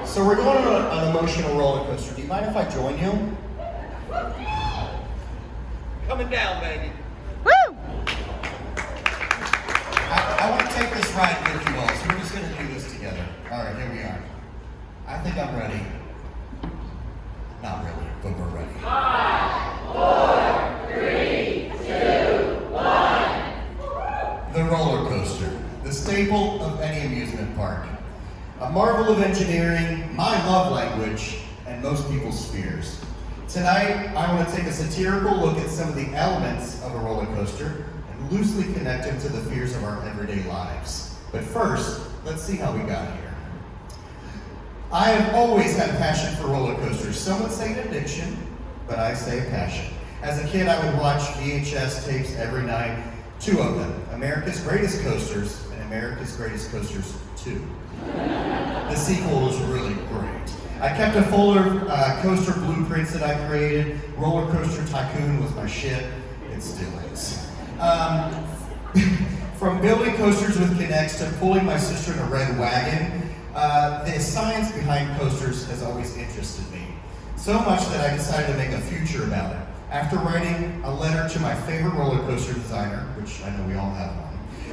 So we're going on an emotional roller coaster. Do you mind if I join you? Coming down, baby. Woo! I want to take this ride with you all, so we're just going to do this together. All right, here we are. I think I'm ready. Not really, but we're ready. 5, 4, 3, 2, 1. The roller coaster, the staple of any amusement park. A marvel of engineering, my love language, and most people's fears. Tonight, I want to take a satirical look at some of the elements of a roller coaster and loosely connect them to the fears of our everyday lives. But first, let's see how we got here. I have always had a passion for roller coasters. Some would say an addiction, but I say a passion. As a kid, I would watch VHS tapes every night, 2 of them, America's Greatest Coasters and America's Greatest Coasters 2. The sequel was really great. I kept a folder of coaster blueprints that I created. Roller Coaster Tycoon was my shit. It still is. From building coasters with Kinects to pulling my sister in a red wagon, the science behind coasters has always interested me. So much that I decided to make a future about it. After writing a letter to my favorite roller coaster designer, which I know we all have one,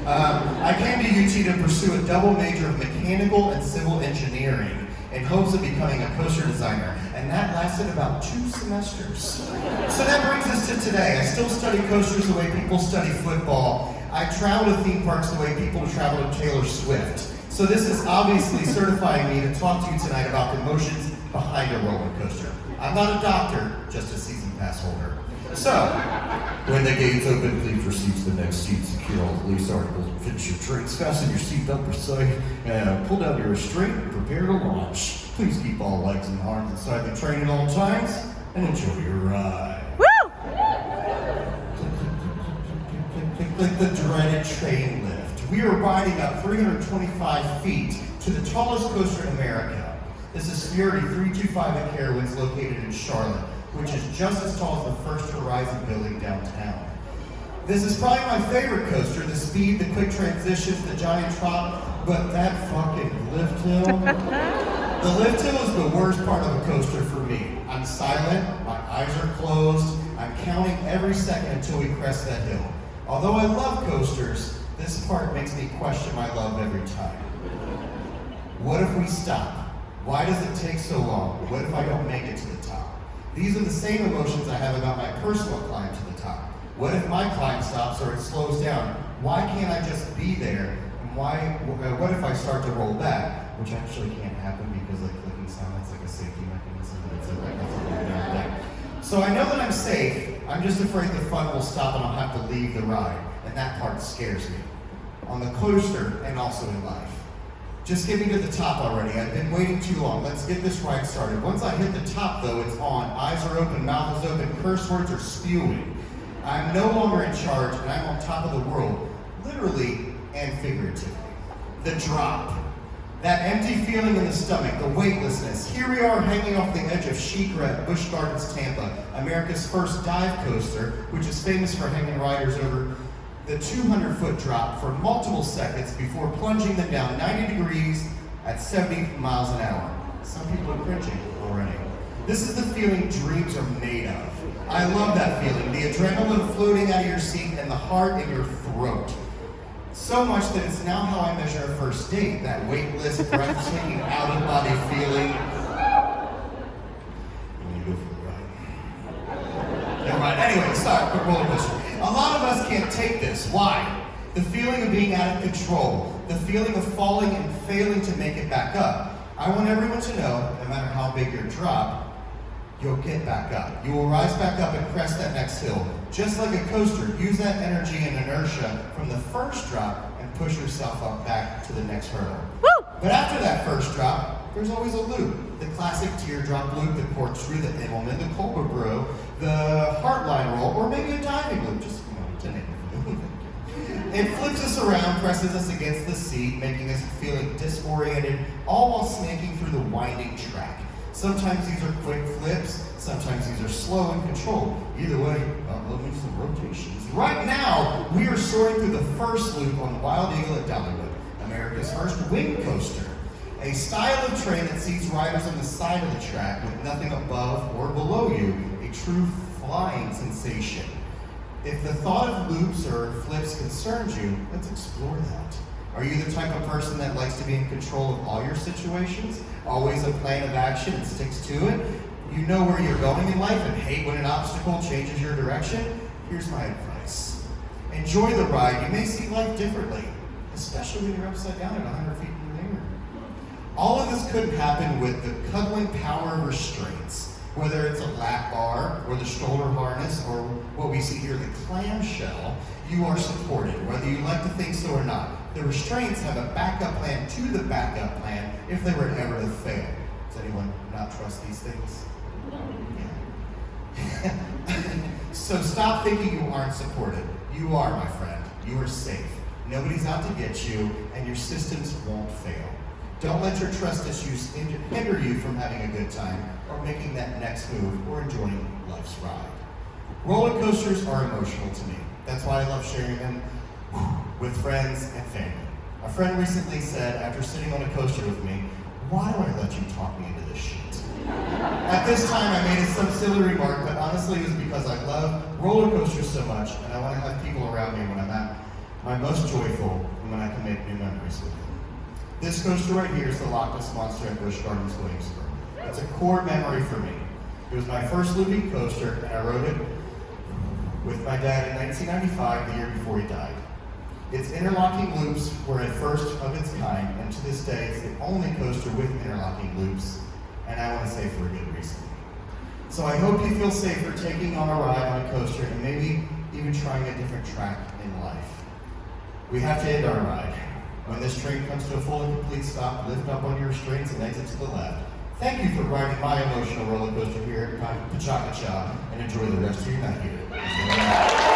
I came to UT to pursue a double major of mechanical and civil engineering in hopes of becoming a coaster designer, and that lasted about 2 semesters. So that brings us to today. I still study coasters the way people study football. I travel to theme parks the way people travel to Taylor Swift. So this is obviously certifying me to talk to you tonight about the emotions behind a roller coaster. I'm not a doctor, just a season pass holder. So, when the gates open, please proceed to the next seat, secure all police articles, finish your drinks, fasten your seatbelt precisely, and pull down your restraint and prepare to launch. Please keep all legs and arms inside the train at all times, and enjoy your ride. Woo! Click the dreaded train lift. We are riding up 325 feet to the tallest coaster in America. This is Fury 325 at Carowinds, located in Charlotte, which is just as tall as the First Horizon building downtown. This is probably my favorite coaster, the speed, the quick transitions, the giant drop, but that fucking lift hill. The lift hill is the worst part of a coaster for me. I'm silent, my eyes are closed, I'm counting every second until we crest that hill. Although I love coasters, this part makes me question my love every time. What if we stop? Why does it take so long? What if I don't make it to the top? These are the same emotions I have about my personal climb to the top. What if my climb stops or it slows down? Why can't I just be there? And what if I start to roll back? Which actually can't happen because like clicking sound, that's like a safety mechanism. It's like, so I know that I'm safe. I'm just afraid the fun will stop and I'll have to leave the ride. And that part scares me. On the coaster and also in life. Just get me to the top already. I've been waiting too long. Let's get this ride started. Once I hit the top though, it's on. Eyes are open, mouth is open, curse words are spewing. I'm no longer in charge and I'm on top of the world, literally and figuratively. The drop. That empty feeling in the stomach, the weightlessness. Here we are hanging off the edge of SheiKra at Busch Gardens, Tampa, America's first dive coaster, which is famous for hanging riders over the 200-foot drop for multiple seconds before plunging them down 90 degrees at 70 miles an hour. Some people are cringing already. This is the feeling dreams are made of. I love that feeling, the adrenaline floating out of your seat and the heart in your throat. So much that it's now how I measure a first date, that weightless, breathtaking, out-of-body feeling. I'm gonna go for the ride. Never mind. Anyway, stop. Roller coaster. A lot of us can't take this. Why? The feeling of being out of control, the feeling of falling and failing to make it back up. I want everyone to know, no matter how big your drop, you'll get back up. You will rise back up and crest that next hill. Just like a coaster, use that energy and inertia from the first drop and push yourself up back to the next hurdle. Woo! But after that first drop, there's always a loop. The classic teardrop loop, the corkscrew, the Immelman, the Cobra Bro, the Heartline roll, or maybe a diving loop, just to name it. It flips us around, presses us against the seat, making us feeling disoriented, all while snaking through the winding track. Sometimes these are quick flips, sometimes these are slow and controlled. Either way, I'll do some rotations. Right now, we are soaring through the first loop on Wild Eagle at Dollywood, America's first wing coaster. A style of train that sees riders on the side of the track with nothing above or below you, a true flying sensation. If the thought of loops or flips concerns you, let's explore that. Are you the type of person that likes to be in control of all your situations? Always a plan of action and sticks to it? You know where you're going in life and hate when an obstacle changes your direction? Here's my advice. Enjoy the ride. You may see life differently, especially when you're upside down at 100 feet in the air. All of this couldn't happen with the cuddling power of restraints. Whether it's a lap bar or the stroller harness or what we see here, the clamshell, you are supported, whether you like to think so or not. The restraints have a backup plan to the backup plan if they were ever to fail. Does anyone not trust these things? Yeah. So stop thinking you aren't supported. You are, my friend. You are safe. Nobody's out to get you, and your systems won't fail. Don't let your trust issues hinder you from having a good time or making that next move or enjoying life's ride. Roller coasters are emotional to me. That's why I love sharing them with friends and family. A friend recently said, after sitting on a coaster with me, "Why do I let you talk me into this shit?" At this time, I made some silly remark, but honestly, it was because I love roller coasters so much, and I want to have people around me when I'm at my most joyful and when I can make new memories with them. This coaster right here is the Loch Ness Monster at Busch Gardens, Williamsburg. It's a core memory for me. It was my first looping coaster, and I rode it with my dad in 1995, the year before he died. Its interlocking loops were a first of its kind, and to this day, it's the only coaster with interlocking loops, and I want to say for a good reason. So I hope you feel safer taking on a ride on a coaster and maybe even trying a different track in life. We have to end our ride. When this train comes to a full and complete stop, lift up on your restraints and exit to the left. Thank you for riding my emotional roller coaster here at PechaKucha, and enjoy the rest of your night here.